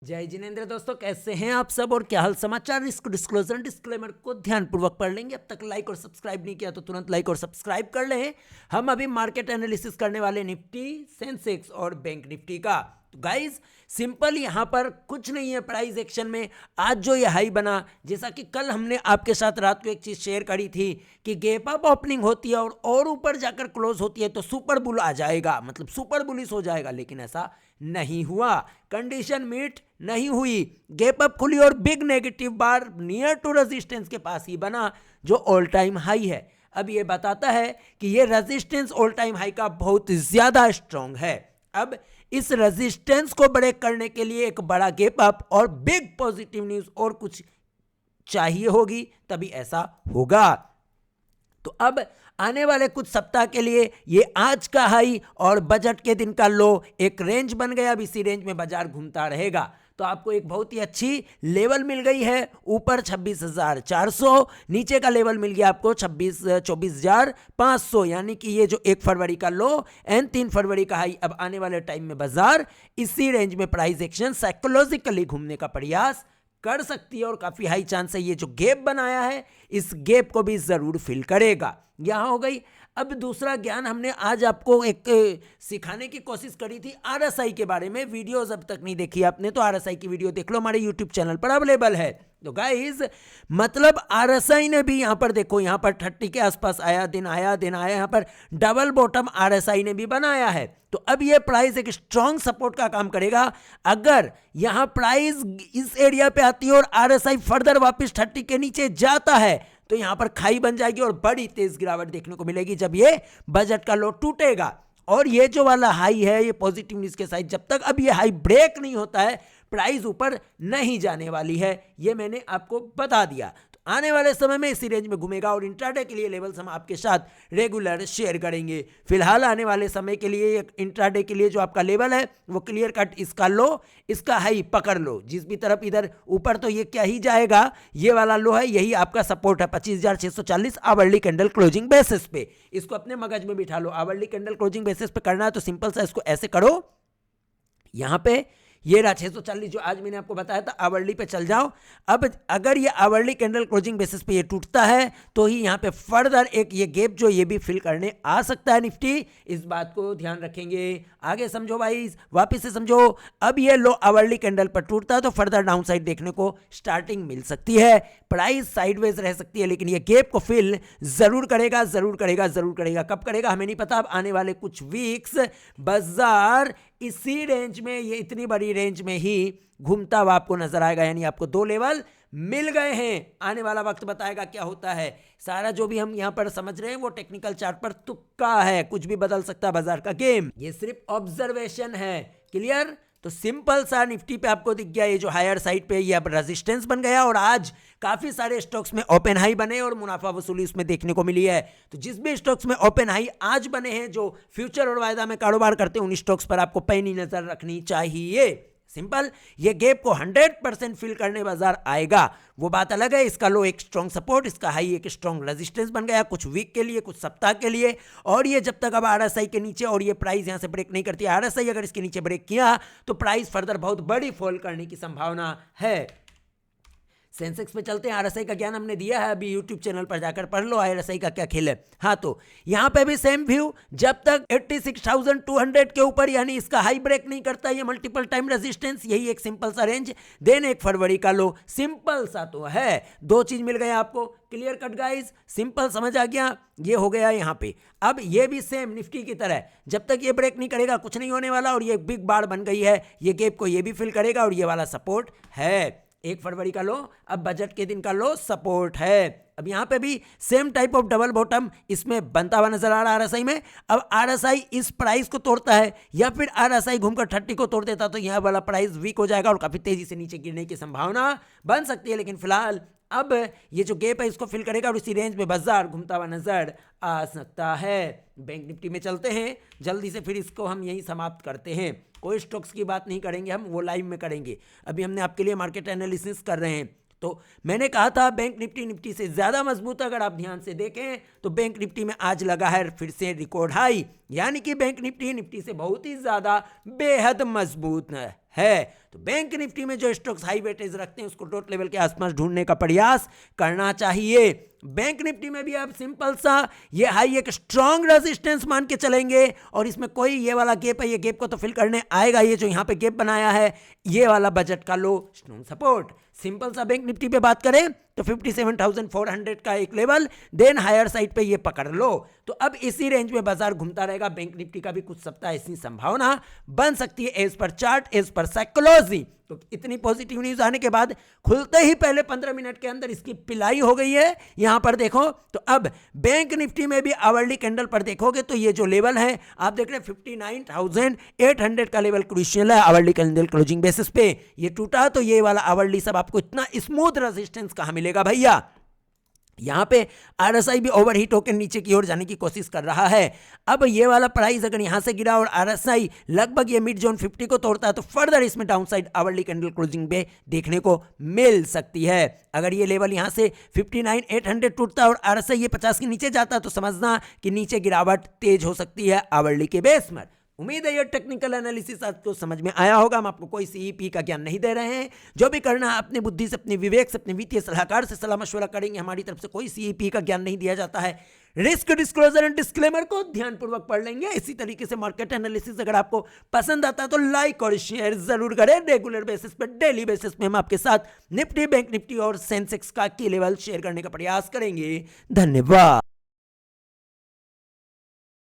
जय जिनेंद्र दोस्तों, कैसे हैं आप सब और क्या हाल समाचार। रिस्क डिस्क्लोजर डिस्क्लेमर को ध्यानपूर्वक पढ़ लेंगे। अब तक लाइक और सब्सक्राइब नहीं किया तो तुरंत लाइक और सब्सक्राइब कर लें। हम अभी मार्केट एनालिसिस करने वाले निफ्टी, सेंसेक्स और बैंक निफ्टी का। तो गाइज सिंपल यहाँ पर कुछ नहीं है प्राइस एक्शन में। आज जो ये हाई बना, जैसा कि कल हमने आपके साथ रात को एक चीज शेयर करी थी कि गैप अप ओपनिंग होती है और ऊपर जाकर क्लोज होती है तो सुपर बुल आ जाएगा, मतलब सुपर बुलिश हो जाएगा, लेकिन ऐसा नहीं हुआ। कंडीशन मीट नहीं हुई, गैप अप खुली और big negative bar near to resistance के पास ही बना जो ऑल टाइम हाई है। अब ये बताता है कि ये रेजिस्टेंस ऑल टाइम हाई का बहुत ज्यादा स्ट्रांग है। अब इस रेजिस्टेंस को ब्रेक करने के लिए एक बड़ा गैप अप और बिग पॉजिटिव न्यूज और कुछ चाहिए होगी, तभी ऐसा होगा। तो अब आने वाले कुछ सप्ताह के लिए ये आज का हाई और बजट के दिन का लो एक रेंज बन गया। अब इसी रेंज में बाजार घूमता रहेगा। तो आपको एक बहुत ही अच्छी लेवल मिल गई है, ऊपर 26,400, नीचे का लेवल मिल गया आपको 24,500, यानी कि ये जो 1 फरवरी का लो एंड 3 फरवरी का हाई। अब आने वाले टाइम में बाजार इसी रेंज में प्राइस एक्शन साइकोलॉजिकली घूमने का प्रयास कर सकती है और काफी हाई चांस है ये जो गैप बनाया है इस गैप को भी जरूर फिल करेगा। यहां हो गई। अब दूसरा ज्ञान हमने आज आपको एक सिखाने की कोशिश करी थी आरएसआई के बारे में। वीडियोस अब तक नहीं देखी आपने तो आरएसआई की वीडियो देख लो, हमारे यूट्यूब चैनल पर अवेलेबल है। तो गाइस मतलब आरएसआई ने भी यहां पर देखो, यहां पर 30 के आसपास आया, दिन आया, यहां पर डबल बॉटम आरएसआई ने भी बनाया है। तो अब ये प्राइस एक स्ट्रॉन्ग सपोर्ट का काम करेगा। अगर यहां प्राइस इस एरिया पे आती है और आरएसआई फर्दर वापस 30 के नीचे जाता है तो यहां पर खाई बन जाएगी और बड़ी तेज गिरावट देखने को मिलेगी जब ये बजट का लो टूटेगा। और ये जो वाला हाई है ये पॉजिटिव न्यूज के साथ, जब तक अब ये हाई ब्रेक नहीं होता है प्राइस ऊपर नहीं जाने वाली है, ये मैंने आपको बता दिया। तो आने वाले समय में इसी रेंज में घूमेगा और इंट्राडे के लिए लेवल्स हम आपके साथ रेगुलर शेयर करेंगे। फिलहाल आने वाले समय के लिए इंट्राडे के लिए जो आपका लेवल है वो क्लियर कट इसका लो इसका हाई पकड़ लो, जिस भी तरफ इधर ऊपर तो ये क्या ही जाएगा, ये वाला लो है, यही आपका सपोर्ट है 25,640 आवरली कैंडल क्लोजिंग बेसिस पे। इसको अपने मगज में बिठा लो। आवरली कैंडल क्लोजिंग बेसिस पे करना है तो सिंपल सा इसको ऐसे करो, यहां पे ये रहा 640 जो आज मैंने आपको बताया था, आवरली पे चल जाओ। अब अगर ये आवरली कैंडल क्लोजिंग बेसिस पे ये टूटता है तो ही यहां पे फर्दर एक ये गैप जो ये भी फिल करने आ सकता है निफ्टी। इस बात को ध्यान रखेंगे। आगे समझो भाई, वापस से समझो। अब ये लो आवरली कैंडल पर टूटता है तो फर्दर डाउन साइड देखने को स्टार्टिंग मिल सकती है, प्राइस साइडवेज रह सकती है, लेकिन ये गैप को फिल जरूर करेगा, जरूर करेगा, जरूर करेगा। कब करेगा हमें नहीं पता। अब आने वाले कुछ वीक्स बाजार इसी रेंज में, ये इतनी बड़ी रेंज में ही घूमता हुआ आपको नजर आएगा। यानी आपको 2 लेवल मिल गए हैं। आने वाला वक्त बताएगा क्या होता है। सारा जो भी हम यहां पर समझ रहे हैं वो टेक्निकल चार्ट पर तुक्का है, कुछ भी बदल सकता है बाजार का गेम, ये सिर्फ ऑब्जर्वेशन है। क्लियर। तो सिंपल सा निफ्टी पे आपको दिख गया ये जो हायर साइड पे ये अब रेजिस्टेंस बन गया और आज काफी सारे स्टॉक्स में ओपन हाई बने और मुनाफा वसूली उसमें देखने को मिली है। तो जिस भी स्टॉक्स में ओपन हाई आज बने हैं, जो फ्यूचर और वायदा में कारोबार करते हैं, उन स्टॉक्स पर आपको पैनी नजर रखनी चाहिए। सिंपल। ये गैप को 100% फिल करने बाजार आएगा, वो बात अलग है। इसका लो एक स्ट्रॉन्ग सपोर्ट, इसका हाई एक स्ट्रॉन्ग रेजिस्टेंस बन गया कुछ वीक के लिए, कुछ सप्ताह के लिए। और ये जब तक अब आरएसआई के नीचे और ये प्राइस यहां से ब्रेक नहीं करती, आरएसआई अगर इसके नीचे ब्रेक किया तो प्राइस फर्दर बहुत बड़ी फॉल करने की संभावना है। सेंसेक्स पे चलते हैं। आरएसआई का ज्ञान हमने दिया है, अभी यूट्यूब चैनल पर जाकर पढ़ लो आरएसआई का क्या खेल है। हाँ, तो यहां पे भी सेम व्यू, जब तक 86,200 के ऊपर यानी इसका हाई ब्रेक नहीं करता ये मल्टीपल टाइम रेजिस्टेंस, यही एक सिंपल सा रेंज, देन 1 फरवरी का लो। सिंपल सा तो है, 2 चीज मिल गए आपको। क्लियर कट गाइस, सिंपल समझ आ गया। ये हो गया यहां पे। अब ये भी सेम निफ्टी की तरह, जब तक ये ब्रेक नहीं करेगा कुछ नहीं होने वाला। और ये बिग बार बन गई है, ये गैप को ये भी फिल करेगा और ये वाला सपोर्ट है 1 फरवरी का लो, अब बजट के दिन का लो सपोर्ट है। अब यहां पे भी same type of double bottom इसमें बनता हुआ नजर आ रहा है आरएसआई में। अब आरएसआई इस प्राइस को तोड़ता है या फिर आरएसआई घूमकर 30 को तोड़ देता तो यहां वाला प्राइस वीक हो जाएगा और काफी तेजी से नीचे गिरने की संभावना बन सकती है। लेकिन फिलहाल अब ये जो गैप है इसको फिल करेगा और इसी रेंज में बाजार घूमता हुआ नजर आ सकता है। बैंक निफ्टी में चलते हैं जल्दी से, फिर इसको हम यहीं समाप्त करते हैं। कोई स्टॉक्स की बात नहीं करेंगे हम, वो लाइव में करेंगे। अभी हमने आपके लिए मार्केट एनालिसिस कर रहे हैं। तो मैंने कहा था बैंक निफ्टी से ज्यादा मजबूत, अगर आप ध्यान से देखें तो बैंक निफ्टी में आज लगा है फिर से रिकॉर्ड हाई, यानी कि बैंक निफ्टी से बहुत ही ज्यादा बेहद मजबूत है। तो बैंक निफ्टी में जो स्टॉक्स हाई वेटेज रखते हैं उसको डॉट लेवल के आसपास ढूंढने का प्रयास करना चाहिए। बैंक निफ्टी में भी आप सिंपल सा ये हाई एक स्ट्रॉन्ग रेजिस्टेंस मान के चलेंगे और इसमें कोई ये वाला गैप है, ये गैप को तो फिल करने आएगा। ये जो यहाँ पे गैप बनाया है ये वाला बजट का लो स्ट्रॉन्ग सपोर्ट। सिंपल सा बैंक निफ्टी पे बात करें तो 57,400 का एक लेवल, देन हायर साइड पे ये पकड़ लो। तो अब इसी रेंज में बाजार घूमता रहेगा। बैंक निफ्टी का भी कुछ सप्ताह ऐसी संभावना बन सकती है as per chart, as per psychology. तो इतनी पॉजिटिव न्यूज आने के बाद खुलते ही पहले 15 मिनट के अंदर इसकी पिलाई हो गई है। यहां पर देखो तो अब बैंक निफ्टी में भी आवरली कैंडल पर देखोगे तो ये जो लेवल है आप देख रहे हैं 59,800 का लेवल क्रूशियल है आवरली कैंडल क्लोजिंग बेसिस पे। ये टूटा तो ये वाला आवरली सब आपको इतना स्मूथ रेजिस्टेंस कहां मिलेगा भैया। यहां पे आरएसआई भी ओवरहीट होकर नीचे की ओर जाने की कोशिश कर रहा है। अब ये वाला प्राइस अगर यहां से गिरा और आरएसआई लगभग ये मिड जोन 50 को तोड़ता है तो फर्दर इसमें डाउनसाइड आवरली कैंडल क्लोजिंग पे देखने को मिल सकती है। अगर ये लेवल यहां से 59,800 टूटता है और आरएसआई ये 50 के नीचे जाता है तो समझना कि नीचे गिरावट तेज हो सकती है आवरली के बेस में। उम्मीद है ये टेक्निकल एनालिसिस आपको समझ में आया होगा। हम आपको कोई सीईपी का ज्ञान नहीं दे रहे हैं। जो भी करना है अपनी बुद्धि से, अपने विवेक से, अपने वित्तीय सलाहकार से सलाह मशवरा करेंगे। हमारी तरफ से कोई सीईपी का ज्ञान नहीं दिया जाता है। रिस्क डिस्क्लोजर एंड डिस्क्लेमर को ध्यानपूर्वक पढ़ लेंगे। इसी तरीके से मार्केट एनालिसिस अगर आपको पसंद आता है तो लाइक और शेयर जरूर करें। रेगुलर बेसिस पे, डेली बेसिस पे हम आपके साथ निफ्टी, बैंक निफ्टी और सेंसेक्स का की लेवल शेयर करने का प्रयास करेंगे। धन्यवाद।